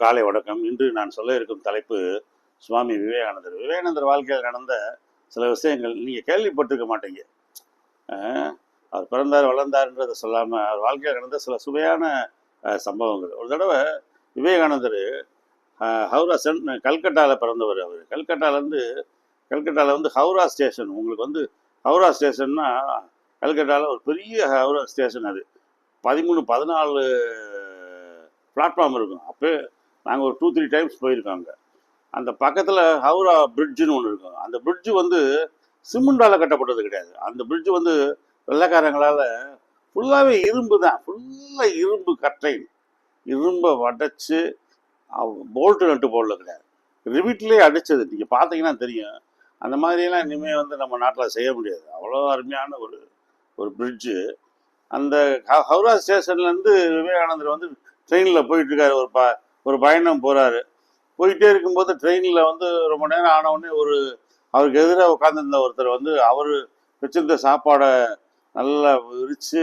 காலை வணக்கம். இன்று நான் சொல்ல இருக்கும் தலைப்பு சுவாமி விவேகானந்தர். விவேகானந்தர் வாழ்க்கையில் நடந்த சில விஷயங்கள் நீங்கள் கேள்விப்பட்டிருக்க மாட்டீங்க. அவர் பிறந்தார் வளர்ந்தார்ன்றதை சொல்லாமல் அவர் வாழ்க்கையில் நடந்த சில சுவையான சம்பவங்கள். ஒரு தடவை விவேகானந்தர் ஹவுரா கல்கட்டாவில் பிறந்தவர். அவர் கல்கட்டாவில் வந்து ஹவுரா ஸ்டேஷன். உங்களுக்கு வந்து ஹவுரா ஸ்டேஷன்னா கல்கட்டாவில் ஒரு பெரிய ஹவுரா ஸ்டேஷன். அது 13-14 பிளாட்ஃபார்ம் இருக்கும். அப்போ நாங்கள் ஒரு 2-3 டைம்ஸ் போயிருக்கோங்க. அந்த பக்கத்தில் ஹவுரா பிரிட்ஜுன்னு ஒன்று இருக்கும். அந்த பிரிட்ஜு வந்து சிமெண்டால் கட்டப்பட்டது கிடையாது. அந்த பிரிட்ஜு வந்து வெள்ளைக்காரங்களால் ஃபுல்லாகவே இரும்பு தான், ஃபுல்லாக இரும்பு கட்டை, இரும்பை உடைச்சு போல்ட்டு நட்டு போடல கிடையாது, ரிவிட்லேயே அடித்தது. நீங்கள் பார்த்தீங்கன்னா தெரியும். அந்த மாதிரியெல்லாம் இனிமேல் வந்து நம்ம நாட்டில் செய்ய முடியாது. அவ்வளோ அருமையான ஒரு பிரிட்ஜு. அந்த ஹவுரா ஸ்டேஷன்லேருந்து விவேகானந்தர் வந்து ட்ரெயினில் போயிட்டுருக்காரு. ஒரு பயணம் போகிறாரு. போயிட்டே இருக்கும்போது ட்ரெயினில் வந்து ரொம்ப நேரம் ஆனவுடனே அவருக்கு எதிராக உட்காந்துருந்த ஒருத்தர் வந்து அவர் வச்சிருந்த சாப்பாடை நல்லா விரித்து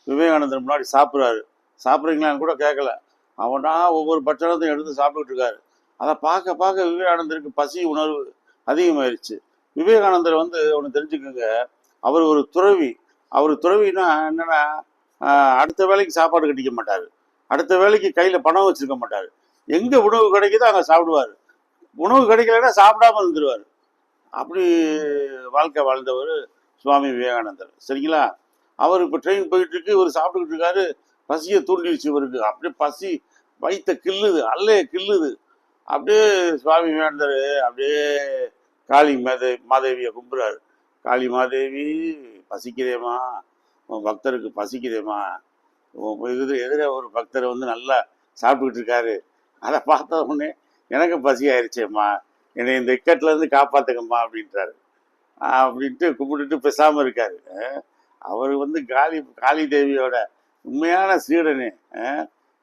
விவேகானந்தர் முன்னாடி சாப்பிட்றாரு. சாப்பிட்றீங்களான்னு கூட கேட்கல. அவனா ஒவ்வொரு பட்சணத்தையும் எடுத்து சாப்பிட்டுட்டு இருக்காரு. அதை பார்க்க பார்க்க விவேகானந்தருக்கு பசி உணர்வு அதிகமாயிருச்சு. விவேகானந்தர் வந்து ஒன்று தெரிஞ்சுக்கோங்க, அவர் ஒரு துறவி. அவர் துறவினா என்னன்னா, அடுத்த வேலைக்கு சாப்பாடு கட்டிக்க மாட்டார், அடுத்த வேலைக்கு கையில் பணம் வச்சிருக்க மாட்டார். எங்கே உணவு கிடைக்குதோ அங்கே சாப்பிடுவார். உணவு கிடைக்கலன்னா சாப்பிடாம இருந்துருவார். அப்படி வாழ்க்கை வாழ்ந்தவர் சுவாமி விவேகானந்தர். சரிங்களா? அவர் இப்போ ட்ரெயின் போயிட்டு இருக்கு, இவர் சாப்பிட்டுக்கிட்டு இருக்காரு. பசியை தூண்டிடுச்சு இவருக்கு. அப்படியே பசி வயிற்ற கிள்ளுது, அல்லைய கிள்ளுது. அப்படியே சுவாமி விவேகானந்தர் அப்படியே காளி மாதேவியை கும்பிட்றாரு. காளி மாதேவி, பசிக்கிறேம்மா, உன் பக்தருக்கு பசிக்கிறேம்மா. எதிர ஒரு பக்தர் வந்து நல்லா சாப்பிட்டுக்கிட்டு இருக்காரு. அதை பார்த்த உடனே எனக்கு பசி ஆயிடுச்சேம்மா, என்னை இந்த இக்கட்லேருந்து காப்பாற்றுங்கம்மா அப்படின்றாரு. அப்படின்ட்டு கும்பிட்டுட்டு பேசாமல் இருக்காரு. அவர் வந்து காளி தேவியோட உண்மையான சீடனு.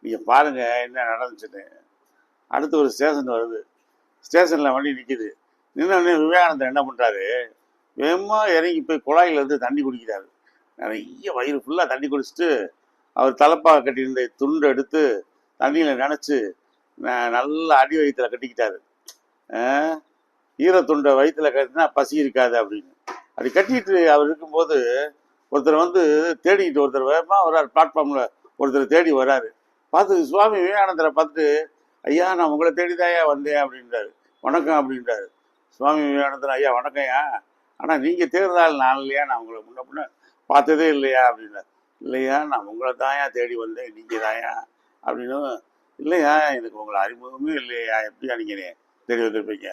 நீங்கள் பாருங்கள் என்ன நடந்துச்சுன்னு. அடுத்து ஒரு ஸ்டேஷன் வருது. ஸ்டேஷனில் வண்டி நிற்கிது. நின்று விவேகானந்தர் என்ன பண்ணுறாரு, வேகமாக இறங்கி போய் குழாயிலேருந்து தண்ணி குடிக்கிறாரு. நிறைய வயிறு ஃபுல்லாக தண்ணி குடிச்சிட்டு அவர் தலைப்பாக கட்டியிருந்த துண்டை எடுத்து தண்ணியில் நினச்சி நல்லா அடி வயிற்றில் கட்டிக்கிட்டாரு. ஈரத்துண்டை வயிற்றில் கட்டினா பசி இருக்காது அப்படின்னு. அப்படி கட்டிட்டு அவர் இருக்கும்போது ஒருத்தர் வந்து தேடிக்கிட்டு, ஒருத்தர் வேகமாக வர்றாரு. பிளாட்ஃபார்மில் ஒருத்தர் தேடி வர்றாரு. பார்த்து சுவாமி விவேகானந்தரை பார்த்துட்டு, ஐயா நான் உங்களை தேடிதாயா வந்தேன் அப்படின்றாரு. வணக்கம் அப்படின்றாரு. சுவாமி விவேகானந்தர், ஐயா வணக்கம்யா, ஆனால் நீங்கள் தேர்தல் நான் இல்லையா, நான் உங்களை முன்ன பார்த்ததே இல்லையா அப்படின்னாரு. இல்லையா நான் உங்களை தாயா தேடி வந்தேன், நீங்கள் தாயா அப்படின்னு. இல்லையா எனக்கு உங்களை அறிமுகமே இல்லையா, எப்படியா நீங்கள் தேடி வந்திருப்பீங்க.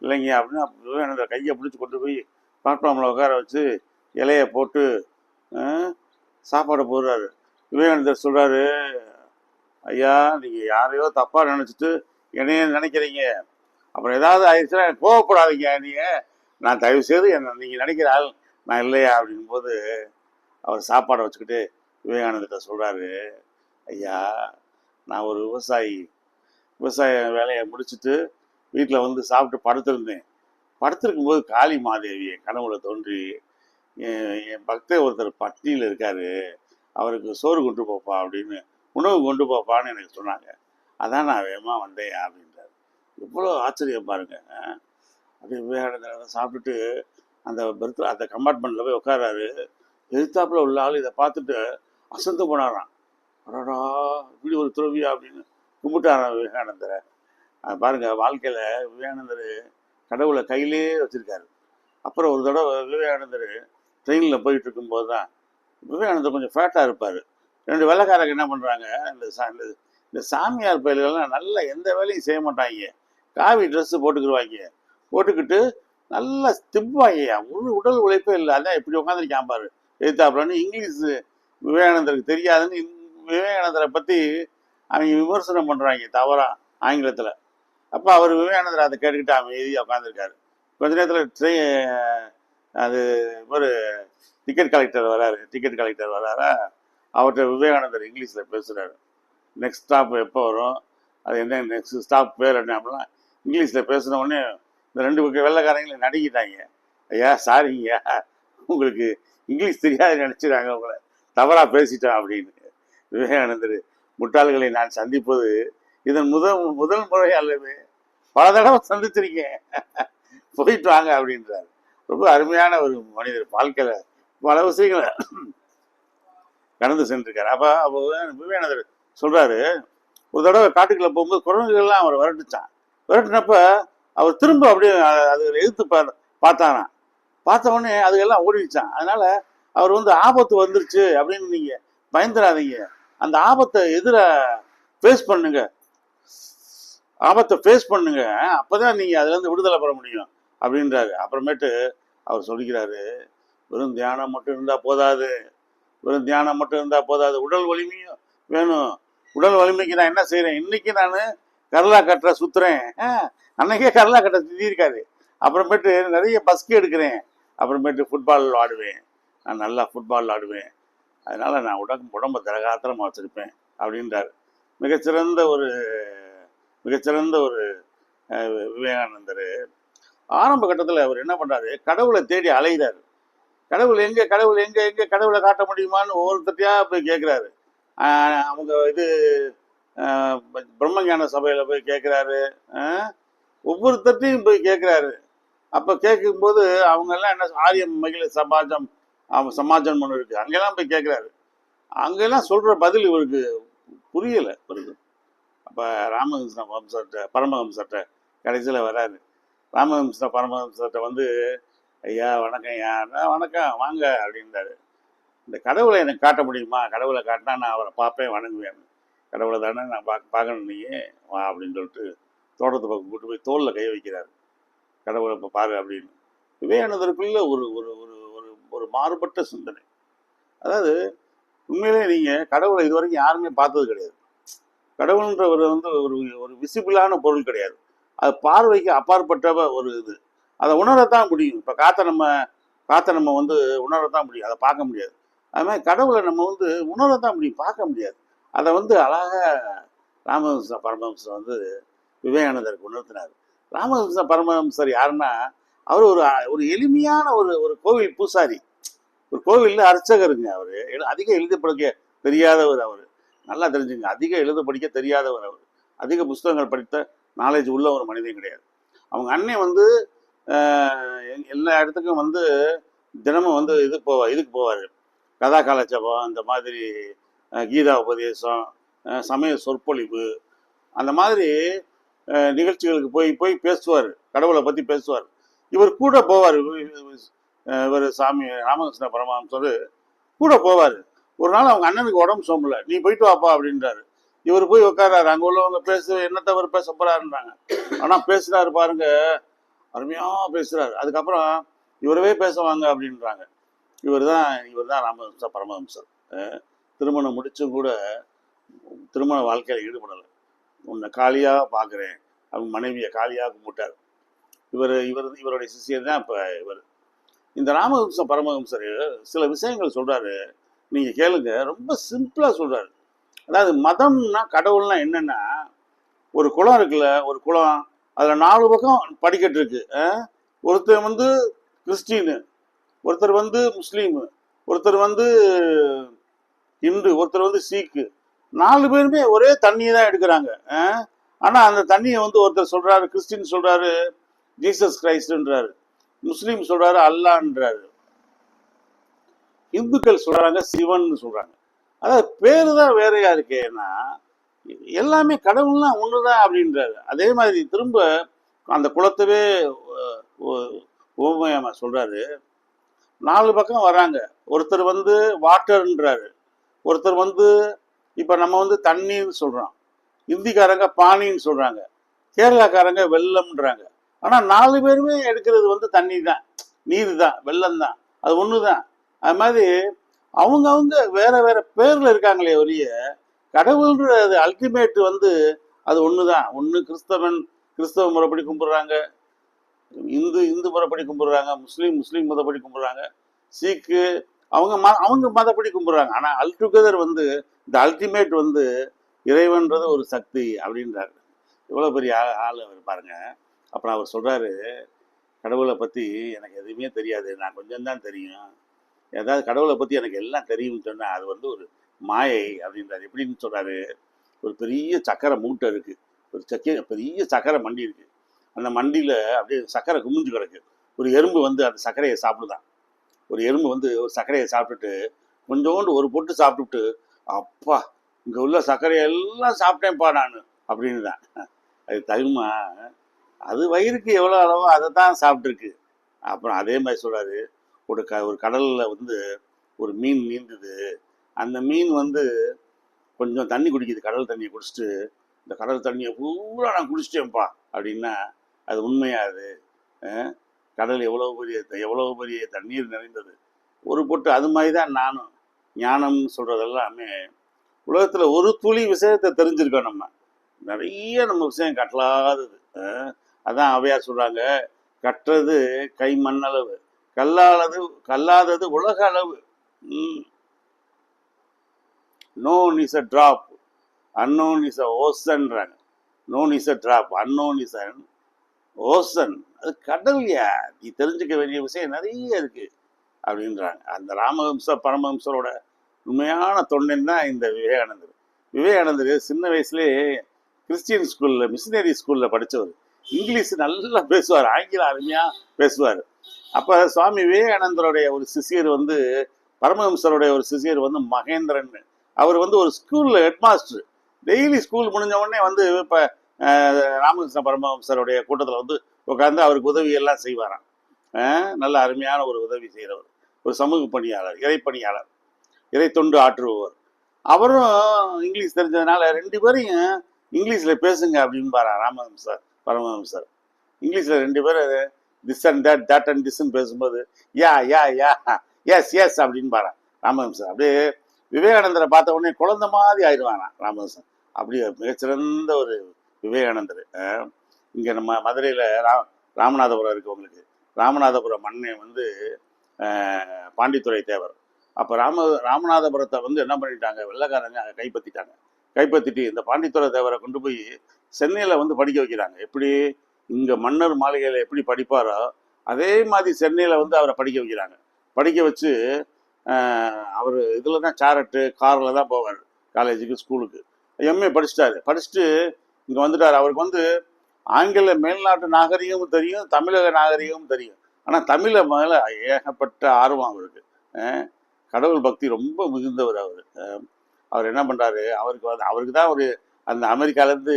இல்லைங்க அப்படின்னா விவேகானந்தர் கையை பிடிச்சி கொண்டு போய் பிளாட்ஃபார்மில் உட்கார வச்சு இலையை போட்டு சாப்பாடை போடுறாரு. விவேகானந்தர் சொல்கிறாரு, ஐயா நீங்கள் யாரையோ தப்பாக நினச்சிட்டு என்னைய நினைக்கிறீங்க, அப்புறம் ஏதாவது ஆயிடுச்சுன்னா கோவப்படாதீங்க. நீங்கள் நான் தயவு செய்து நீங்கள் நினைக்கிற ஆள் நான் இல்லையா அப்படின் போது அவர் சாப்பாடை வச்சுக்கிட்டு விவேகானந்தர்கிட்ட சொல்கிறாரு, ஐயா நான் ஒரு விவசாய வேலையை முடிச்சுட்டு வீட்டில் வந்து சாப்பிட்டு படுத்திருந்தேன். படுத்திருக்கும்போது காளி மாதேவியை கனவுல தோன்றி, என் பக்தர் ஒருத்தர் பட்டினியில் இருக்காரு, அவருக்கு சோறு கொண்டு போப்பா அப்படின்னு, உணவு கொண்டு போப்பான்னு எனக்கு சொன்னாங்க. அதான் நான் வேகமாக வந்தேன் அப்படின்றார். எவ்வளோ ஆச்சரியம் பாருங்க. அப்படி விவேகானந்தர் சாப்பிட்டுட்டு அந்த கம்பார்ட்மெண்ட்டில் போய் உட்காராரு. எதிர்த்தாப்புல உள்ள ஆள் இதை பார்த்துட்டு அசந்து போனாராம். அடடா இப்படி ஒரு துறவியா அப்படின்னு கும்பிட்டாராம் விவேகானந்தரை. பாருங்க, வாழ்க்கையில் விவேகானந்தர் கடவுளை கையிலே வச்சிருக்காரு. அப்புறம் ஒரு தடவை விவேகானந்தர் ட்ரெயினில் போயிட்டு இருக்கும்போது தான், விவேகானந்தர் கொஞ்சம் ஃபேட்டாக இருப்பார். 2 வெள்ளைக்காரங்க என்ன பண்ணுறாங்க, இந்த சாமியார் பயிர்கள்லாம் நல்லா எந்த வேலையும் செய்ய மாட்டாங்க, காவி ட்ரெஸ்ஸு போட்டுக்கிட்டு நல்லா திப்பாங்கய்யா, உடல் உழைப்பே இல்லை. அதான் இப்படி உட்காந்துருக்கான் பாரு எதிர்த்தாப்புலன்னு. இங்கிலீஷ் விவேகானந்தருக்கு தெரியாதுன்னு விவேகானந்தரை பற்றி அவங்க விமர்சனம் பண்ணுறாங்க தவறா ஆங்கிலத்தில். அப்போ அவர் விவேகானந்தர் அதை கேட்டுக்கிட்டு அமைதியாக உட்காந்துருக்காரு. கொஞ்ச நேரத்தில் அது ஒரு டிக்கெட் கலெக்டர் வராரா, அவர்கிட்ட விவேகானந்தர் இங்கிலீஷில் பேசுகிறாரு. நெக்ஸ்ட் ஸ்டாப் எப்போ வரும், அது என்ன, நெக்ஸ்ட் ஸ்டாப் பேர் என்ன அப்படின்னா இங்கிலீஷில் பேசின உடனே இந்த 2 வெள்ளைக்காரங்களும் நடிக்கிட்டாங்க. ஐயா சாரிங்கய்யா, உங்களுக்கு இங்கிலீஷ் தெரியாது நினச்சிடாங்க, உங்களை தவறாக பேசிட்டோம் அப்படின்னு. விவேகானந்தர், முட்டாள்களை நான் சந்திப்பது இதன் முதல் முதல் முறை அல்லது பல தடவை சந்திச்சிருக்கேன், போயிட்டு வாங்க அப்படின்றாரு. ரொம்ப அருமையான ஒரு மனிதர், வாழ்க்கையில பல விஷயங்களை கடந்து சென்றிருக்காரு. அப்போ விவேகானந்தர் சொல்றாரு, ஒரு தடவை காட்டுக்குள்ள போகும்போது குரங்குகள்லாம் அவரை விரட்டுச்சான். விரட்டினப்ப அவர் திரும்ப அப்படியே அதுகளை எதிர்த்து பார்த்தாராம். பார்த்த உடனே அதுகெல்லாம் ஓடிடுச்சான். அதனால அவர் வந்து ஆபத்து வந்துருச்சு அப்படின்னு நீங்க பயந்துடாதீங்க, அந்த ஆபத்தை எதிர ஃபேஸ் பண்ணுங்க, ஆபத்தை ஃபேஸ் பண்ணுங்க, அப்பதான் நீங்க அதுல இருந்து விடுதலை பெற முடியும் அப்படின்றாரு. அப்புறமேட்டு அவர் சொல்லிக்கிறாரு, வெறும் தியானம் மட்டும் இருந்தா போதாது, வெறும் தியானம் மட்டும் இருந்தா போதாது, உடல் வலிமையும் வேணும். உடல் வலிமைக்கு நான் என்ன செய்யறேன், இன்னைக்கு நான் கரலா கட்டுற சுத்துறேன், அன்னைக்கே கரலா கட்ட சுத்திருக்காரு. அப்புறமேட்டு நிறைய பஸ்கி எடுக்கிறேன், அப்புறமேட்டு ஃபுட்பால் ஆடுவேன், நான் நல்லா ஃபுட்பால் ஆடுவேன், அதனால நான் உடம்பை திரகாத்திரமா வச்சிருப்பேன் அப்படின்றாரு. மிகச்சிறந்த ஒரு விவேகானந்தர். ஆரம்ப கட்டத்தில் அவர் என்ன பண்றாரு, கடவுளை தேடி அலைகிறாரு. கடவுள் எங்க, கடவுள் எங்க, எங்க கடவுளை காட்ட முடியுமான்னு ஒவ்வொருத்தட்டியா போய் கேட்கிறாரு. அவங்க இது பிரம்மஞான சபையில போய் கேட்கிறாரு, ஒவ்வொருத்தட்டையும் போய் கேட்கிறாரு. அப்ப கேட்கும்போது அவங்க எல்லாம் என்ன, ஆரியம் மகிழ சமாஜம் சமாஜம் ஒன்று இருக்கு, அங்கெல்லாம் போய் கேட்கிறாரு. அங்கெல்லாம் சொல்ற பதில் இவருக்கு புரியல இவருக்கு. அப்ப ராமகிருஷ்ண பரமஹம்சர்ட்ட கடைசியில வராரு. ராமகிருஷ்ண பரமஹம்சர்ட்ட வந்து, ஐயா வணக்கம், ஐயா வணக்கம் வாங்க அப்படின்றாரு. இந்த கடவுளை எனக்கு காட்ட முடியுமா, கடவுளை காட்டினா நான் அவரை பார்ப்பேன் வணங்குவேன், கடவுளை தானே நான் பார்க்கணும், நீ வா அப்படின்னு சொல்லிட்டு தோட்டத்து பக்கம் கூட்டு போய் தோளில் கை வைக்கிறாரு. கடவுளை இப்போ பாரு அப்படின்னு. விவேகானந்தருக்குள்ள ஒரு ஒரு ஒரு ஒரு ஒரு மாறுபட்ட சிந்தனை. அதாவது உண்மையிலே நீங்க கடவுளை இதுவரைக்கும் யாருமே பார்த்தது கிடையாது. கடவுள்ன்றவர் வந்து ஒரு ஒரு விசிபிளான பொருள் கிடையாது, அது பார்வைக்கு அப்பாற்பட்ட ஒரு இது. அதை உணரத்தான் முடியும். இப்போ காற்றை நம்ம வந்து உணரத்தான் முடியும், அதை பார்க்க முடியாது. அது மாதிரி கடவுளை நம்ம வந்து உணரத்தான் முடியும், பார்க்க முடியாது. அதை வந்து அழகாக ராமகிருஷ்ண பரமஹம்சர் வந்து விவேகானந்தருக்கு உணர்த்தினார். ராமகிருஷ்ண பரமஹம்சர் யாருன்னா, அவர் ஒரு ஒரு எளிமையான ஒரு ஒரு கோவில் பூசாரி, ஒரு கோவிலில் அர்ச்சகருங்க. அவர் அதிக எழுத படிக்க தெரியாதவர். அவர் நல்லா தெரிஞ்சுங்க, அதிக எழுத படிக்க தெரியாதவர். அவர் அதிக புஸ்தகங்கள் படித்த நாலேஜ் உள்ள ஒரு மனிதன் கிடையாது. அவங்க அண்ணன் வந்து எல்லா இடத்துக்கும் வந்து தினமும் வந்து இதுக்கு போவார், கதா காலட்சேபம், இந்த மாதிரி கீதா உபதேசம், சமய சொற்பொழிவு, அந்த மாதிரி நிகழ்ச்சிகளுக்கு போய் போய் பேசுவார், கடவுளை பற்றி பேசுவார். இவர் கூட போவார், இவர் சாமி ராமகிருஷ்ண பரமஹம்சர் கூட போவார். ஒரு நாள் அவங்க அண்ணனுக்கு உடம்பு சோம்பல, நீ போயிட்டு வாப்பா அப்படின்றாரு. இவர் போய் உட்காராரு. அங்கே உள்ளவங்க என்னத்தை அவர் பேச போறாருன்றாங்க. ஆனால் பேசுறாரு பாருங்க, அருமையா பேசுறாரு. அதுக்கப்புறம் இவரவே பேசுவாங்க அப்படின்றாங்க. இவர் தான் ராமகிருஷ்ண பரமஹம்சர். திருமணம் முடிச்சும் கூட திருமண வாழ்க்கையில் ஈடுபடலை. உன்னை காலியாக பார்க்குறேன், அவங்க மனைவியை காலியாக கும்பிட்டார். இவருடைய சிஷியர் தான் இப்போ இவர். இந்த ராமகிருஷ்ண பரமஹம்சர் சில விஷயங்கள் சொல்றாரு, நீங்க கேளுங்க, ரொம்ப சிம்பிளா சொல்றாரு. அதாவது மதம்னா கடவுள்னா என்னன்னா, ஒரு குளம் இருக்குல்ல, ஒரு குளம், அதுல 4 பக்கம் படிக்கட்டு இருக்கு. ஒருத்தர் வந்து கிறிஸ்டின், ஒருத்தர் வந்து முஸ்லீம், ஒருத்தர் வந்து இந்து, ஒருத்தர் வந்து சீக்கு. 4 பேருமே ஒரே தண்ணியை தான் எடுக்கிறாங்க. ஆனா அந்த தண்ணியை வந்து ஒருத்தர் சொல்றாரு, கிறிஸ்டின் சொல்றாரு ஜீசஸ் கிரைஸ்ட்ன்றாரு, முஸ்லீம் சொல்றாரு அல்லான்றாரு, இந்துக்கள் சொல்றாங்க சிவன் சொல்றாங்க. அதாவது பேரு தான் வேறையா இருக்கேன்னா, எல்லாமே கடவுள்லாம் ஒண்ணுதான் அப்படின்றாரு. அதே மாதிரி திரும்ப அந்த குளத்தவே ஓமயமா சொல்றாரு. 4 பக்கம் வராங்க. ஒருத்தர் வந்து வாட்டர்ன்றாரு, ஒருத்தர் வந்து இப்ப நம்ம வந்து தண்ணின்னு சொல்றோம், இந்திக்காரங்க பானின்னு சொல்றாங்க, கேரளாக்காரங்க வெள்ளம்ன்றாங்க. ஆனா 4 பேருமே எடுக்கிறது வந்து தண்ணி தான், நீர் தான், வெள்ளம் தான், அது ஒண்ணுதான். அது மாதிரி அவங்க வேற வேற பேர்ல இருக்காங்களே ஒழிய, கடவுள்ன்றது அல்டிமேட் வந்து அது ஒண்ணுதான். ஒண்ணு கிறிஸ்தவ முறைப்படி கும்பிடுறாங்க, இந்து முறைப்படி கும்பிடுறாங்க, முஸ்லீம் மதப்படி கும்பிடுறாங்க, சீக்கு அவங்க மதப்படி கும்பிடுறாங்க. ஆனா அல்டுகெதர் வந்து இந்த அல்டிமேட் வந்து இறைவன்றது ஒரு சக்தி அப்படின்றாரு. எவ்வளவு பெரிய ஆள் அவர் பாருங்க. அப்புறம் அவர் சொல்றாரு, கடவுளை பத்தி எனக்கு எதுவுமே தெரியாது, நான் கொஞ்சம் தான் தெரியும், ஏதாவது கடவுளை பத்தி எனக்கு எல்லாம் தெரியும்னு சொன்னா அது வந்து ஒரு மாயை அப்படின்றாரு. எப்படின்னு சொல்றாரு, ஒரு பெரிய சக்கரை மூட்டை இருக்குது, ஒரு பெரிய சக்கரை மண்டி இருக்குது. அந்த மண்டியில் அப்படியே சக்கரை குமிஞ்சு கிடக்கு. ஒரு எறும்பு வந்து அந்த சர்க்கரையை சாப்பிடுதான். ஒரு எறும்பு வந்து ஒரு சர்க்கரையை சாப்பிட்டுட்டு கொஞ்சோண்டு ஒரு பொட்டு சாப்பிட்டுட்டு, அப்பா இங்கே உள்ள சர்க்கரையெல்லாம் சாப்பிட்டேன்ப்பா நான் அப்படின்னு தான். அது தகுமா? அது வயிறுக்கு எவ்வளோ அளவோ அதை தான் சாப்பிட்ருக்கு. அப்புறம் அதே மாதிரி சொல்கிறாரு, ஒரு கடலில் வந்து ஒரு மீன் நீந்துது. அந்த மீன் வந்து கொஞ்சம் தண்ணி குடிக்குது, கடல் தண்ணியை குடிச்சிட்டு, இந்த கடல் தண்ணியை பூரா நான் குடிச்சிட்டேன்ப்பா அப்படின்னா அது உண்மையா? அது கடல் எவ்வளோ பெரிய தண்ணீர் நிறைந்தது, ஒரு பொட்டு. அது மாதிரி தான் நானும். ஞானம்னு சொல்கிறது எல்லாமே உலகத்தில் ஒரு துளி விஷயத்தை தெரிஞ்சிருக்கோம். நம்ம நிறைய நம்ம விஷயம் கட்டலாதது. அதான் அவையார் சொல்கிறாங்க, கற்றது கை மண்ணளவு, கல்லாதது உலக அளவு. Known is a drop, unknown is a ஓசன்றாங்க. Known is a drop, unknown is an ocean. அது கடல்யா, நீ தெரிஞ்சுக்க வேண்டிய விஷயம் நிறைய இருக்கு அப்படின்றாங்க. அந்த பரமஹம்சரோட உண்மையான தொண்டன் தான் இந்த விவேகானந்தர். விவேகானந்தர் சின்ன வயசுலேயே கிறிஸ்டியன் ஸ்கூலில், மிஷினரி ஸ்கூலில் படித்தவர். இங்கிலீஷ் நல்லா பேசுவார், ஆங்கிலம் அருமையாக பேசுவார். அப்போ சுவாமி விவேகானந்தருடைய ஒரு சிஷியர் வந்து, பரமஹம்சருடைய ஒரு சிஷியர் வந்து மகேந்திரன். அவர் வந்து ஒரு ஸ்கூலில் ஹெட்மாஸ்டர். டெய்லி ஸ்கூல் முடிஞ்ச உடனே வந்து இப்போ ராமகிருஷ்ண பரமஹம்சருடைய கூட்டத்தில் வந்து உட்காந்து அவருக்கு உதவி எல்லாம் செய்வாராம். நல்ல அருமையான ஒரு உதவி செய்கிறவர், ஒரு சமூக பணியாளர், இறைப்பணியாளர், இறை தொண்டு ஆற்றுபவர். அவரும் இங்கிலீஷ் தெரிஞ்சதுனால 2 பேரையும் இங்கிலீஷில் பேசுங்க அப்படின்னு பாரா பரமஹம்சர். இங்கிலீஷில் 2 பேரும் திஸ் அண்ட் தட் அண்ட் திஸ்ன்னு பேசும்போது யா யா யா எஸ் எஸ் அப்படின்னு பாரா ராமஹம்சர். அப்படியே விவேகானந்தரை பார்த்த உடனே குழந்தை மாதிரி ஆயிடுவானா ராமஹம்சர். அப்படியே மிகச்சிறந்த ஒரு விவேகானந்தர். இங்கே நம்ம மதுரையில் ராமநாதபுரம் இருக்குது. உங்களுக்கு ராமநாதபுரம் மண்ணை வந்து பாண்டித்துரை தேவர். அப்போ ராமநாதபுரத்தை வந்து என்ன பண்ணிட்டாங்க, வெள்ளைக்காரங்க கைப்பற்றிட்டு இந்த பாண்டித்துரை தேவரை கொண்டு போய் சென்னையில் வந்து படிக்க வைக்கிறாங்க. எப்படி இங்கே மன்னர் மாளிகையில் எப்படி படிப்பாரோ அதே மாதிரி சென்னையில் வந்து அவரை படிக்க வைக்கிறாங்க. படிக்க வச்சு அவர் இதில் தான் சேரட்டு காரில் தான் போவார் காலேஜுக்கு, ஸ்கூலுக்கு. எம்ஏ படிச்சுட்டு இங்கே வந்துட்டார். அவருக்கு வந்து ஆங்கில மேல்நாட்டு நாகரிகமும் தெரியும், தமிழக நாகரிகமும் தெரியும். ஆனால் தமிழை மேலே ஏகப்பட்ட ஆர்வம் அவருக்கு. கடவுள் பக்தி ரொம்ப மிகுந்தவர் அவர். அவர் என்ன பண்ணுறாரு, அவருக்கு தான் ஒரு அந்த அமெரிக்காலேருந்து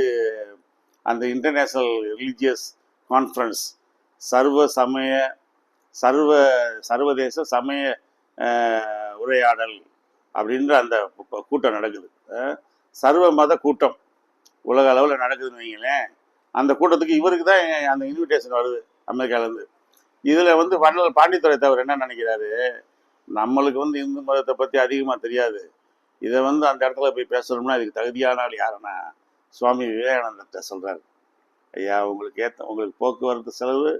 அந்த இன்டர்நேஷ்னல் ரிலீஜியஸ் கான்ஃபரன்ஸ், சர்வதேச சமய உரையாடல் அப்படின்ற அந்த கூட்டம் நடக்குது. சர்வ மத கூட்டம் உலக அளவில் நடக்குதுன்னு வைங்களேன். அந்த கூட்டத்துக்கு இவருக்கு தான் அந்த இன்விடேஷன் வருது அமெரிக்காலேருந்து. இதில் வந்து பாண்டித்துரை தவிர என்ன நினைக்கிறாரு, நம்மளுக்கு வந்து இந்து மதத்தை பற்றி அதிகமாக தெரியாது, இதை வந்து அந்த இடத்துல போய் பேசணும்னா இதுக்கு தகுதியான ஆள் யாருன்னா சுவாமி விவேகானந்தர்கிட்ட சொல்கிறாரு. ஐயா, உங்களுக்கு போக்குவரத்து செலவு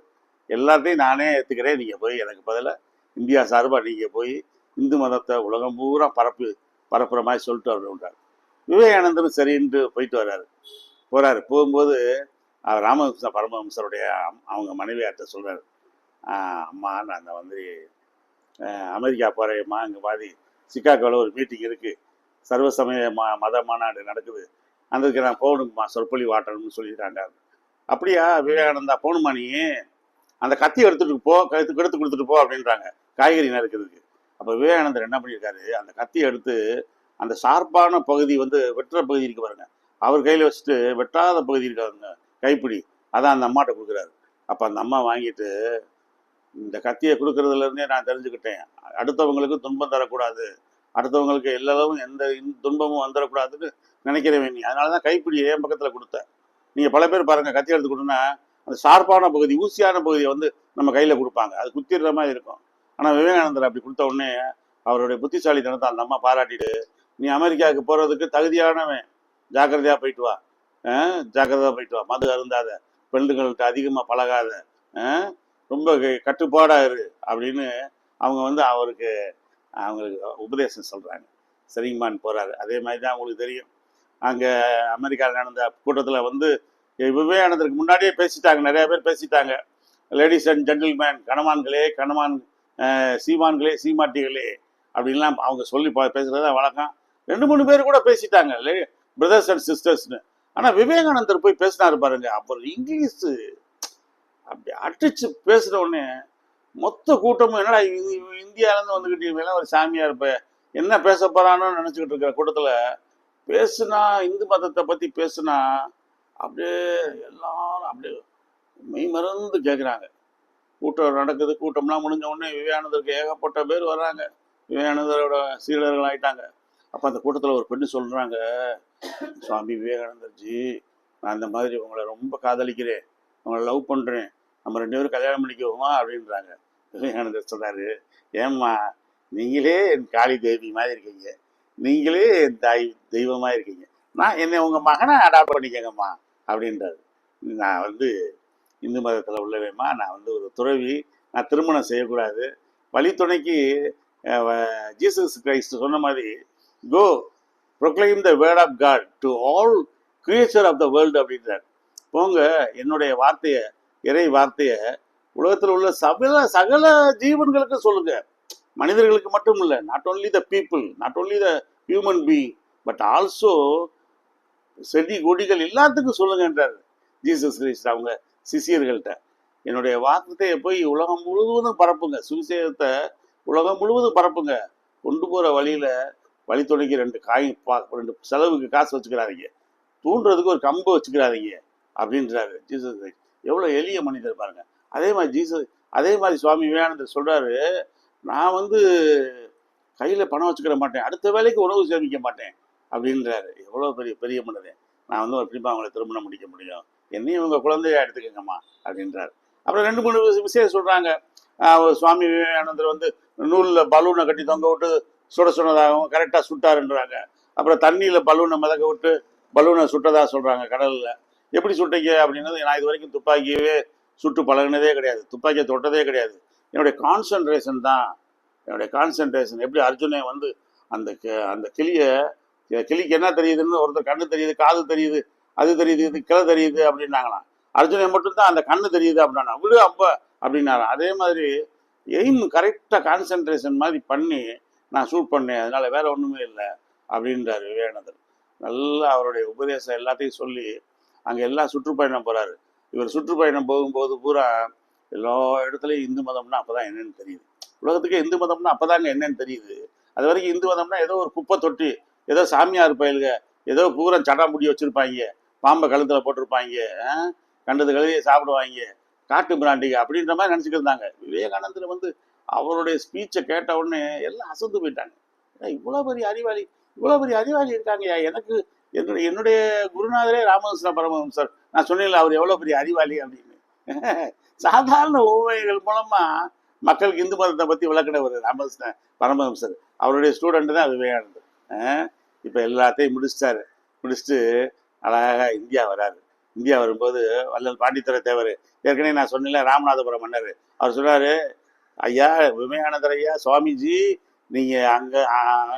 எல்லாத்தையும் நானே ஏற்றுக்கிறேன், நீங்கள் போய் எனக்கு பதிலாக இந்தியா சார்பாக நீங்கள் போய் இந்து மதத்தை உலகம் பூரா பரப்புற மாதிரி சொல்லிட்டு வரணுன்றார். விவேகானந்தரும் சரின்ட்டு போயிட்டு போகிறாரு. போகும்போது ராமகிருஷ்ண பரமஹம்சருடைய அவங்க மனைவியார்கிட்ட சொல்கிறார், அம்மா நான் அந்த வந்து அமெரிக்கா போகிறேம்மா, இங்கே பாதி சிக்காகோவில் ஒரு மீட்டிங் இருக்குது, சர்வசமய மத மாநாடு நடக்குது, அதுக்கு நான் போகணுமா, சொற்பொழிவு ஆட்டணும்னு சொல்லிட்டாங்க. அப்படியா விவேகானந்தா, போகணுமா நீ, அந்த கத்தி எடுத்து கொடுத்துட்டு போ அப்படின்றாங்க, காய்கறி நறுக்கிறதுக்கு. அப்போ விவேகானந்தர் என்ன பண்ணியிருக்காரு, அந்த கத்தியை எடுத்து அந்த ஷார்ப்பான பகுதி வந்து வெட்டுற பகுதி இருக்கு பாருங்க, அவர் கையில் வச்சுட்டு வெட்டாத பகுதி இருக்காருங்க கைப்பிடி, அதான் அந்த அம்மாட்ட கொடுக்குறாரு. அப்போ அந்த அம்மா வாங்கிட்டு, இந்த கத்தியை கொடுக்கறதுலேருந்தே நான் தெரிஞ்சுக்கிட்டேன், அடுத்தவங்களுக்கு துன்பம் தரக்கூடாது, அடுத்தவங்களுக்கு எல்லாவும் எந்த துன்பமும் வந்துடக்கூடாதுன்னு நினைக்கிறேன் நீ, அதனால தான் கைப்பிடியை என் பக்கத்தில் கொடுத்தேன். நீங்கள் பல பேர் பாருங்கள், கத்தி எடுத்து கொடுன்னா அந்த ஷார்ப்பான பகுதி, ஊசியான பகுதியை வந்து நம்ம கையில் கொடுப்பாங்க, அது குத்திடுற மாதிரி இருக்கும். ஆனால் விவேகானந்தர் அப்படி கொடுத்த உடனே அவருடைய புத்திசாலித்தனத்தை அந்த அம்மா பாராட்டிட்டு, நீ அமெரிக்காவுக்கு போகிறதுக்கு தகுதியானவன், ஜாக்கிரதையாக போயிட்டு வா, மது அருந்தாத, பெண்கள்கிட்ட அதிகமாக பழகாத, ரொம்ப கட்டுப்பாடாக இரு அப்படின்னு அவங்க வந்து அவங்களுக்கு உபதேசம் சொல்கிறாங்க. சரிங்கம்மான்னு போகிறாரு. அதே மாதிரி தான் உங்களுக்கு தெரியும், அங்கே அமெரிக்காவில் நடந்த கூட்டத்தில் வந்து விவேகானந்தருக்கு முன்னாடியே பேசிட்டாங்க, நிறைய பேர் பேசிட்டாங்க. லேடிஸ் அண்ட் ஜென்டில்மேன், சீமான்களே சீமாட்டிகளே அப்படின்லாம் அவங்க சொல்லி பேசுகிறதா வழக்கம். 2-3 பேர் கூட பேசிட்டாங்க. பிரதர்ஸ் அண்ட் சிஸ்டர்ஸ்னு. ஆனால் விவேகானந்தர் போய் பேசினாரு பாருங்க, அப்புறம் இங்கிலீஷ் அப்படி அடிச்சு பேசுன உடனே மொத்த கூட்டமும் என்னடா இந்தியாவிலேருந்து வந்துக்கிட்டு ஒரு சாமியார் இருப்ப என்ன பேச போறான்னு நினச்சிக்கிட்டு இருக்கிற கூட்டத்தில் பேசுனா, இந்து மதத்தை பற்றி பேசுனா அப்படியே எல்லாரும் அப்படியே மெய் மறந்து கேட்குறாங்க. கூட்டம் நடக்குது, கூட்டம்லாம் முடிஞ்ச உடனே விவேகானந்தருக்கு ஏகப்பட்ட பேர் வர்றாங்க, விவேகானந்தரோட சீடர்கள் ஆயிட்டாங்க. அப்போ அந்த கூட்டத்தில் ஒரு பெண்ணு சொல்கிறாங்க, சுவாமி விவேகானந்தர்ஜி, நான் இந்த மாதிரி உங்களை ரொம்ப காதலிக்கிறேன், உங்களை லவ் பண்ணுறேன், நம்ம 2 பேரும் கல்யாணம் பண்ணிக்குவோமா அப்படின்றாங்க. விவேகானந்தர் சொல்கிறாரு, ஏம்மா நீங்களே என் காளி தேவி மாதிரி இருக்கீங்க, நீங்களே என் தாய் தெய்வமாக இருக்கீங்க, நான் என்னை உங்கள் மகனை அடாப்ட் பண்ணிக்கங்கம்மா அப்படின்றாரு. நான் வந்து இந்து மதத்தில் உள்ளவேம்மா, நான் வந்து ஒரு துறவி, நான் திருமணம் செய்யக்கூடாது, வழித்துணைக்கு ஜீசஸ் கிரைஸ்ட் சொன்ன மாதிரி go proclaim the word of God to all creature of the world அப்படின்றார். போங்க, என்னுடைய வார்த்தையை, இறை வார்த்தையை உலகத்தில் உள்ள சகல ஜீவன்களுக்கு சொல்லுங்க, மனிதர்களுக்கு மட்டும் இல்லை, not only the people, not only the human being, but also செடி கொடிகள் எல்லாத்துக்கும் சொல்லுங்கன்றார் ஜீசஸ் கிரைஸ்ட் அவங்க சிஷியர்கள்ட்ட. என்னுடைய வார்த்தையை போய் உலகம் முழுவதும் பரப்புங்க, சுவிசேஷத்தை உலகம் முழுவதும் பரப்புங்க, கொண்டு போகிற வழியில் வழித்துணைக்கு 2 செலவுக்கு காசு வச்சுக்கிறாதீங்க, தூண்டுறதுக்கு ஒரு கம்பு வச்சுக்கிறாதீங்க அப்படின்றாரு ஜீசஸ் கிரைஸ்ட். எவ்வளோ எளிய மனிதர் பாருங்க. அதே மாதிரி சுவாமி விவேகானந்தர் சொல்றாரு, நான் வந்து கையில் பணம் வச்சுக்கிற மாட்டேன், அடுத்த வேலைக்கு உணவு சேமிக்க மாட்டேன் அப்படின்றாரு. எவ்வளோ பெரிய மனிதன். நான் வந்து எப்படிமா அவங்களை திருமணம் முடிக்க முடியும், என்னையும் உங்கள் குழந்தையா எடுத்துக்கங்கம்மா அப்படின்றாரு. அப்புறம் 2-3 விஷயம் சொல்கிறாங்க. சுவாமி விவேகானந்தர் வந்து நூலில் பலூனை கட்டி தொங்க விட்டு சுட சொன்னதாகவும் கரெக்டாக சுட்டாருன்றாங்க. அப்புறம் தண்ணியில் பலூனை மிதக்க விட்டு பலூனை சுட்டதாக சொல்கிறாங்க கடலில். எப்படி சுட்டீங்க அப்படின்னது, நான் இது வரைக்கும் துப்பாக்கியவே சுட்டு பழகினதே கிடையாது, துப்பாக்கியை தொட்டதே கிடையாது, என்னுடைய கான்சன்ட்ரேஷன் தான், என்னுடைய கான்சன்ட்ரேஷன். எப்படி அர்ஜுனே வந்து அந்த கிளிக்கு என்ன தெரியுதுன்னு, ஒருத்தர் கண்ணு தெரியுது, காது தெரியுது, அது தெரியுது, இது கிளை தெரியுது அப்படின்னாங்களாம், அர்ஜுனை மட்டும்தான் அந்த கண்ணு தெரியுது அப்படின்னா விடு அப்ப அப்படின்னாராம். அதே மாதிரி எய்ம் கரெக்டாக கான்சன்ட்ரேஷன் மாதிரி பண்ணி நான் ஷூட் பண்ணேன், அதனால வேற ஒன்றுமே இல்லை அப்படின்றாரு விவேகானந்தர். நல்லா அவருடைய உபதேசம் எல்லாத்தையும் சொல்லி அங்கே எல்லாம் சுற்றுப்பயணம் போகிறாரு. இவர் சுற்றுப்பயணம் போகும்போது பூரா எல்லா இடத்துலையும் இந்து மதம்னா அப்போ தான் என்னென்னு தெரியுது, உலகத்துக்கே இந்து மதம்னா அப்போ தாங்க என்னென்னு தெரியுது. அது வரைக்கும் இந்து மதம்னா ஏதோ ஒரு குப்பை தொட்டி, ஏதோ சாமியார் பயிலுங்க, ஏதோ பூரா சடாமுடி வச்சுருப்பாங்க, பாம்பை கழுத்தில் போட்டிருப்பாங்க, கண்டது கழுதியை சாப்பிடுவாங்க, காட்டு பிராண்டிங்க அப்படின்ற மாதிரி நினச்சிக்கிட்டு இருந்தாங்க. விவேகானந்தர் வந்து அவருடைய ஸ்பீச்சை கேட்ட உடனே எல்லாம் அசந்து போயிட்டாங்க. இவ்வளோ பெரிய அறிவாளி இருக்காங்கய்யா. எனக்கு என்னுடைய குருநாதரே ராமகிருஷ்ண பரமஹம்சர், நான் சொன்னேன்ல அவர் எவ்வளோ பெரிய அறிவாளி அப்படின்னு. சாதாரண ஓவைகள் மூலமா மக்களுக்கு இந்து மதத்தை பற்றி விளக்கினவர் ராமகிருஷ்ண பரமஹம்சர். அவருடைய ஸ்டூடெண்ட் தான் விவேகானந்தர். இப்போ எல்லாத்தையும் முடிச்சுட்டு அழகாக இந்தியா வராரு. இந்தியா வரும்போது வள்ளல் பாண்டித்துரை தேவர், ஏற்கனவே நான் சொன்னேன்ல ராமநாதபுரம் மன்னர், அவர் சொன்னார், ஐயா விவேகானந்தர் ஐயா, சுவாமிஜி நீங்கள் அங்கே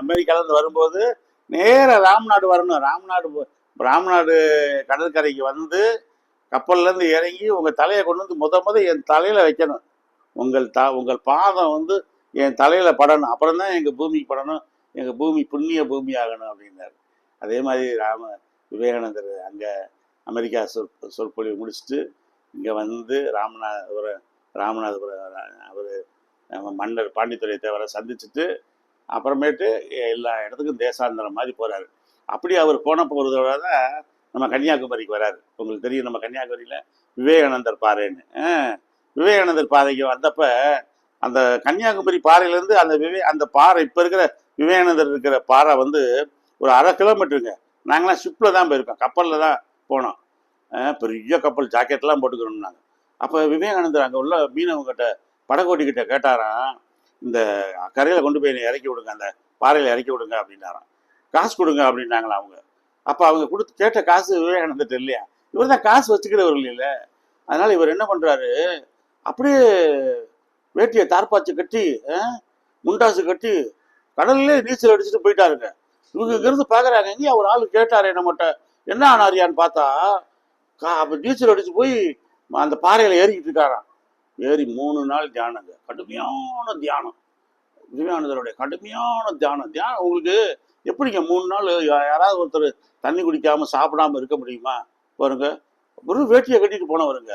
அமெரிக்காவிலேருந்து வரும்போது நேராக ராம்நாடு வரணும், ராம்நாடு கடற்கரைக்கு வந்து கப்பல்லேருந்து இறங்கி உங்கள் தலையை கொண்டு வந்து முத என் தலையில் வைக்கணும், உங்கள் பாதம் வந்து என் தலையில் படணும், அப்புறம் தான் எங்கள் பூமிக்கு படணும், எங்கள் பூமி புண்ணிய பூமி ஆகணும் அப்படின்னாரு. அதே மாதிரி விவேகானந்தர் அங்கே அமெரிக்கா சொற்பொழிவு முடிச்சுட்டு இங்கே வந்து ராமநாதபுரம் அவர் மன்னர் பாண்டித்துரை தேவரை சந்திச்சுட்டு அப்புறமேட்டு எல்லா இடத்துக்கும் தேசாந்திரம் மாதிரி போகிறாரு. அப்படி அவர் போனப்போ ஒரு தடவை தான் நம்ம கன்னியாகுமரிக்கு வராரு. உங்களுக்கு தெரியும், நம்ம கன்னியாகுமரியில் விவேகானந்தர் பாறைன்னு, விவேகானந்தர் பாறைக்கு வந்தப்போ அந்த கன்னியாகுமரி பாறையிலேருந்து அந்த பாறை இப்போ இருக்கிற விவேகானந்தர் இருக்கிற பாறை வந்து ஒரு 1/2 கிலோமீட்டருங்க. நாங்களாம் ஷிப்பில் தான் போயிருக்கோம், கப்பலில் தான் போனோம், பெரிய கப்பல், ஜாக்கெட்லாம் போட்டுக்கணும் நாங்கள். அப்போ விவேகானந்தர் அங்கே உள்ள மீனவங்கிட்ட படகோட்டிக்கிட்ட கேட்டாராம், இந்த கரையில் கொண்டு போய் இறக்கி விடுங்க, அந்த பாறையில் இறக்கி விடுங்க அப்படின்னாராம். காசு கொடுங்க அப்படின்னாங்களா அவங்க. அப்போ அவங்க கேட்ட காசு விவேகானந்தர் இல்லையா, இவர் தான் காசு வச்சுக்கிறவர் இல்லையில. அதனால இவர் என்ன பண்ணுறாரு, அப்படியே வேட்டியை தார்பாச்சு கட்டி முண்டாசு கட்டி கடல்லே நீச்சல் அடிச்சுட்டு போயிட்டாருங்க. இவங்க இங்கிருந்து பார்க்குறாங்க, எங்கேயா ஒரு ஆள் கேட்டாரு நம்மகிட்ட என்ன ஆனாரியான்னு பார்த்தா அப்போ நீச்சல் அடிச்சு போய் அந்த பாறையில் ஏறிக்கிட்டு இருக்காராம். ஏறி 3 நாள் தியானங்க, கடுமையான தியானம். விவேகானந்தருடைய கடுமையான தியானம். தியானம் உங்களுக்கு எப்படிங்க 3 நாள் யாராவது ஒருத்தர் தண்ணி குடிக்காம சாப்பிடாம இருக்க முடியுமா? பாருங்க, ஒரு வேட்டியை கட்டிட்டு போனவருங்க.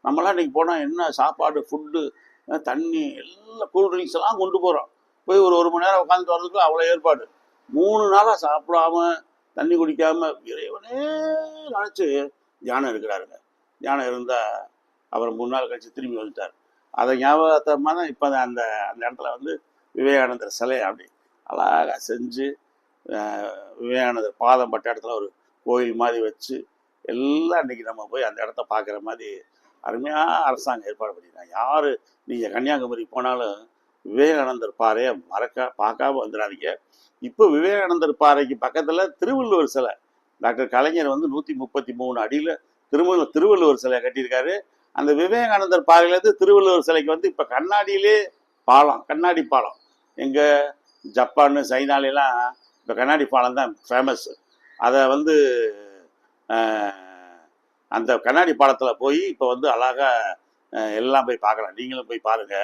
நம்மளாம் இன்னைக்கு போனால் என்ன சாப்பாடு, ஃபுட்டு, தண்ணி, எல்லாம் கூல்ட்ரிங்க்ஸ் எல்லாம் கொண்டு போகிறோம். போய் ஒரு மணி நேரம் உட்காந்துட்டு வர்றதுக்கு அவ்வளோ ஏற்பாடு. 3 நாளாக சாப்பிடாம தண்ணி குடிக்காம இறைவனே நினச்சி தியானம் இருக்கிறாருங்க. தியானம் இருந்தால் அப்புறம் 3 நாள் கழிச்சு திரும்பி வந்துட்டார். அதை ஞாபகத்தமாக தான் இப்போ அந்த அந்த இடத்துல வந்து விவேகானந்தர் சிலை அப்படி அழகாக செஞ்சு விவேகானந்தர் பாதம் பட்ட இடத்துல ஒரு கோயில் மாதிரி வச்சு எல்லாம் இன்னைக்கு நம்ம போய் அந்த இடத்த பார்க்குற மாதிரி அருமையாக அரசாங்கம் ஏற்பாடு பண்ணியிருக்காங்க. யார் நீங்கள் கன்னியாகுமரி போனாலும் விவேகானந்தர் பாறையை பார்க்காம வந்துடாதீங்க. இப்போ விவேகானந்தர் பாறைக்கு பக்கத்தில் திருவள்ளுவர் சிலை, டாக்டர் கலைஞர் வந்து 133 அடியில் திருவள்ளுவர் சிலையை கட்டியிருக்காரு. அந்த விவேகானந்தர் பாறையிலேருந்து திருவள்ளுவர் சிலைக்கு வந்து இப்போ கண்ணாடி பாலம். எங்கள் ஜப்பான் சைனாலெலாம் இப்போ கண்ணாடி பாலம் தான் ஃபேமஸ். அதை வந்து அந்த கண்ணாடி பாலத்தில் போய் இப்போ வந்து அழகாக எல்லாம் போய் பார்க்கலாம். நீங்களும் போய் பாருங்க.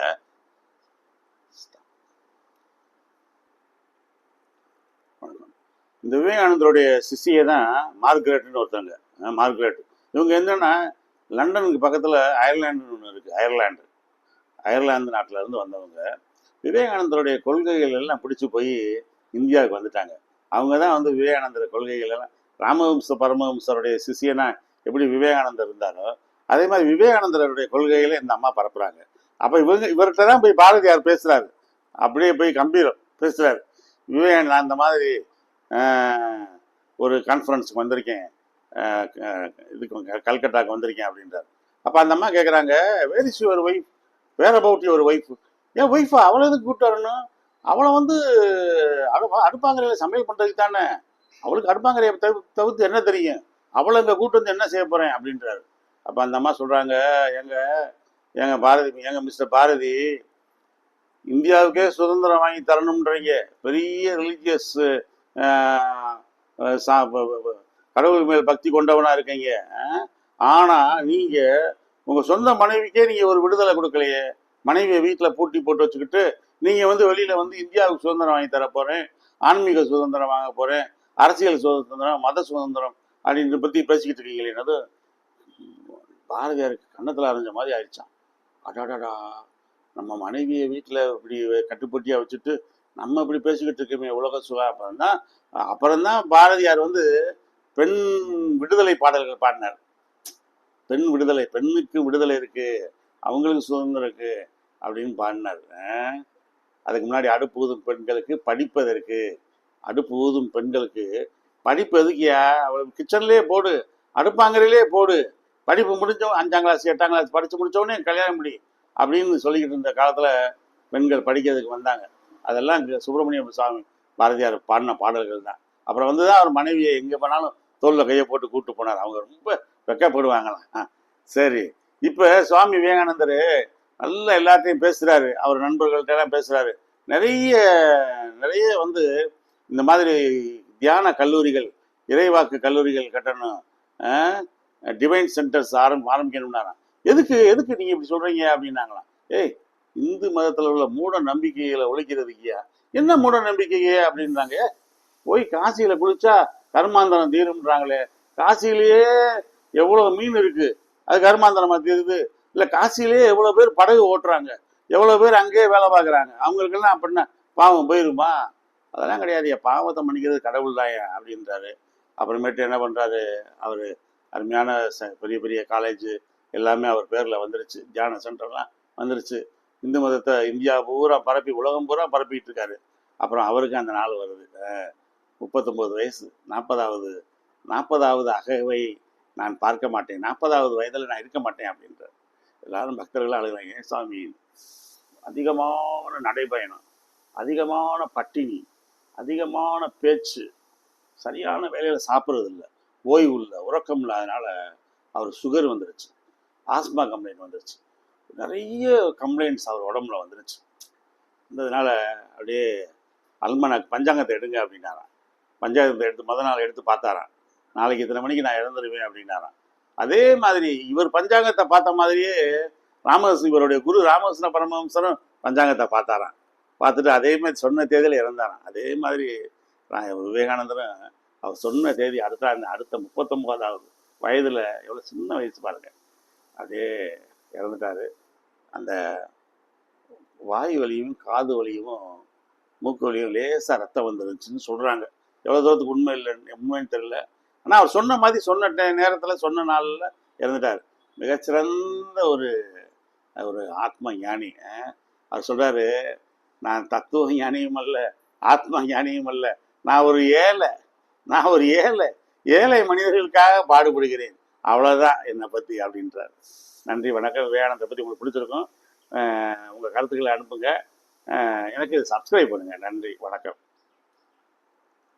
இந்த விவேகானந்தருடைய சிஷியை தான் மார்கரெட்னு ஒருத்தவங்க. மார்கரெட் இவங்க என்னன்னா லண்டனுக்கு பக்கத்தில் அயர்லாண்டுன்னு ஒன்று இருக்குது. அயர்லாந்து நாட்டில் இருந்து வந்தவங்க. விவேகானந்தருடைய கொள்கைகள் எல்லாம் பிடிச்சி போய் இந்தியாவுக்கு வந்துட்டாங்க. அவங்க தான் வந்து விவேகானந்தர் கொள்கைகள் எல்லாம் பரமஹம்சருடைய சிஷியனா எப்படி விவேகானந்தர் இருந்தாரோ அதே மாதிரி விவேகானந்தருடைய கொள்கைகளை இந்த அம்மா பரப்புறாங்க. அப்போ இவர்கிட்ட தான் போய் பாரதியார் பேசுகிறாரு. அப்படியே போய் கம்பீரம் பேசுகிறாரு. விவேகானந்தர் அந்த மாதிரி ஒரு கான்ஃபரன்ஸுக்கு வந்திருக்கேன், இதுக்கு கல்கட்டாவுக்கு வந்திருக்கேன் அப்படின்றார். அப்போ அந்த அம்மா கேட்குறாங்க, where is your wife, where about your wife? ஏன் ஒய்ஃபா அவளை எதுக்கு கூப்பிட்டு வரணும்? அவளை வந்து அடுப்பாங்கரையில் சமையல் பண்ணுறதுக்கு தானே, அவளுக்கு அடுப்பாங்கரையை தவிர்த்து என்ன தெரியும், அவளை இங்கே கூப்பிட்டு வந்து என்ன செய்ய போகிறேன் அப்படின்றாரு. அப்போ அந்த அம்மா சொல்கிறாங்க, எங்க மிஸ்டர் பாரதி, இந்தியாவுக்கே சுதந்திரம் வாங்கி தரணுன்றீங்க, பெரிய ரிலீஜியஸ் கடவுள் மேல் பக்தி கொண்டவனாக இருக்கீங்க. ஆனால் நீங்கள் உங்கள் சொந்த மனைவிக்கே நீங்கள் ஒரு விடுதலை கொடுக்கலையே. மனைவியை வீட்டில் பூட்டி போட்டு வச்சுக்கிட்டு நீங்கள் வந்து வெளியில் வந்து இந்தியாவுக்கு சுதந்திரம் வாங்கி தர போகிறேன், ஆன்மீக சுதந்திரம் வாங்க போகிறேன், அரசியல் சுதந்திரம், மத சுதந்திரம் அப்படின்ற பற்றி பேசிக்கிட்டு இருக்கீங்களே. என்னது பாரதியாருக்கு கன்னத்தில் அரைஞ்ச மாதிரி ஆயிடுச்சான். அடாடாடா, நம்ம மனைவியை வீட்டில் இப்படி கட்டுப்பட்டியாக வச்சுட்டு நம்ம இப்படி பேசிக்கிட்டு இருக்கோமே உலக சுகா. அப்புறம்தான் பாரதியார் வந்து பெண் விடுதலை பாடல்கள் பாடினார். பெண் விடுதலை, பெண்ணுக்கு விடுதலை இருக்கு, அவங்களுக்கு சுதந்திரம் இருக்கு அப்படின்னு பாடினார். அதுக்கு முன்னாடி அடுப்பு ஊதும் பெண்களுக்கு படிப்பதற்கு, அடுப்பு ஊதும் பெண்களுக்கு படிப்பு எதுக்கியா, அவளுக்கு கிச்சன்லேயே போடு, அடுப்பாங்கரையிலே போடு, படிப்பு முடிஞ்சவன் 5ஆம் கிளாஸ் 8ஆம் கிளாஸ் படித்து முடித்தவொடனே கல்யாணம் முடி அப்படின்னு சொல்லிக்கிட்டு இருந்த காலத்தில் பெண்கள் படிக்கிறதுக்கு வந்தாங்க. அதெல்லாம் சுப்பிரமணிய சுவாமி பாரதியார் பாடின பாடல்கள் தான். அப்புறம் வந்து தான் அவர் மனைவியை எங்கே போனாலும் தோளில் கையை போட்டு கூப்பிட்டு போனார். அவங்க ரொம்ப வெக்கப்படுவாங்களாம். சரி, இப்போ சுவாமி விவேகானந்தர் நல்லா எல்லாத்தையும் பேசுகிறாரு, அவர் நண்பர்கள்ட்ட எல்லாம் பேசுகிறாரு. நிறைய வந்து இந்த மாதிரி தியான கல்லூரிகள், இறைவாக்கு கல்லூரிகள் கட்டணும், டிவைன் சென்டர்ஸ் ஆரம்பிக்கணும்னாராம். எதுக்கு நீங்கள் இப்படி சொல்கிறீங்க அப்படின்னாங்களாம். ஏய், இந்து மதத்தில் உள்ள மூட நம்பிக்கைகளை ஒழிக்கிறதுக்கியா? என்ன மூட நம்பிக்கையே அப்படின்றாங்க. போய் காசியில் குளிச்சா கர்மாந்தரம் தீரும்ன்றாங்களே, காசிலேயே எவ்வளோ மீன் இருக்குது, அது கர்மாந்தரமாக தீருது? இல்லை காசிலேயே எவ்வளோ பேர் படகு ஓட்டுறாங்க, எவ்வளோ பேர் அங்கேயே வேலை பார்க்குறாங்க, அவங்களுக்கெல்லாம் அப்படின்னா பாவம் போயிருமா? அதெல்லாம் கிடையாது, பாவத்தை மன்னிக்கிறது கடவுள் தான் அப்படின்றாரு. அப்புறமேட்டு என்ன பண்ணுறாரு, அவர் அருமையான பெரிய பெரிய காலேஜ் எல்லாமே அவர் பேரில் வந்துருச்சு, தியான சென்டர்லாம் வந்துருச்சு. இந்து மதத்தை இந்தியா பூரா பரப்பி, உலகம் பூரா பரப்பிட்டு இருக்காரு. அப்புறம் அவருக்கு அந்த நாள் வருது, 39 வயசு, 40வது அகவை நான் பார்க்க மாட்டேன், 40வது வயதில் நான் இருக்க மாட்டேன் அப்படின்றார். எல்லாரும் பக்தர்கள் அழுகிறாங்க. சாமி, அதிகமான நடைபயணம், அதிகமான பட்டினி, அதிகமான பேச்சு, சரியான வேலையில் சாப்பிட்றது இல்லை, ஓய்வு இல்லை, உறக்கம் இல்லாதனால அவர் சுகர் வந்துருச்சு, ஆஸ்மா கம்ப்ளைண்ட் வந்துருச்சு, நிறைய கம்ப்ளைண்ட்ஸ் அவர் உடம்புல வந்துருச்சு. இருந்ததுனால அப்படியே அல்மனாக் பஞ்சாங்கத்தை எடுங்க அப்படின்னாராம். பஞ்சாங்கத்தை எடுத்து மொதல் நாள் எடுத்து பார்த்தாராம். நாளைக்கு இத்தனை மணிக்கு நான் இறந்துருவேன் அப்படின்னாராம். அதே மாதிரி இவர் பஞ்சாங்கத்தை பார்த்த மாதிரியே இவருடைய குரு ராமகிருஷ்ண பரமஹம்சரும் பஞ்சாங்கத்தை பார்த்தாராம். பார்த்துட்டு அதே மாதிரி சொன்ன தேதியில் இறந்தாராம். அதே மாதிரி விவேகானந்தரும் அவர் சொன்ன தேதி அடுத்த 39வது வயதில், எவ்வளோ சின்ன வயசு பாருங்க, அதே இறந்துட்டாரு. அந்த வாய் வலியும் காது வலியும் மூக்கு வலியும் லேசாக ரத்தம் வந்துருந்துச்சுன்னு சொல்கிறாங்க. எவ்வளோ தூரத்துக்கு உண்மைன்னு தெரியல. ஆனால் அவர் சொன்ன மாதிரி சொன்ன நேரத்தில் சொன்ன நாளில் இறந்துட்டார். மிகச்சிறந்த ஒரு ஒரு ஆத்ம ஞானி. அவர் சொல்கிறாரு, நான் தத்துவ ஞானியும் அல்ல, ஆத்ம ஞானியும் அல்ல, நான் ஒரு ஏழை ஏழை மனிதர்களுக்காக பாடுபடுகிறேன், அவ்வளோதான் என்னை பற்றி அப்படின்றார். நன்றி, வணக்கம். விவேகானந்தரை பற்றி உங்களுக்கு பிடிச்சிருக்கும், உங்கள் கருத்துக்களை அனுப்புங்க. எனக்கு சப்ஸ்கிரைப் பண்ணுங்கள். நன்றி, வணக்கம்.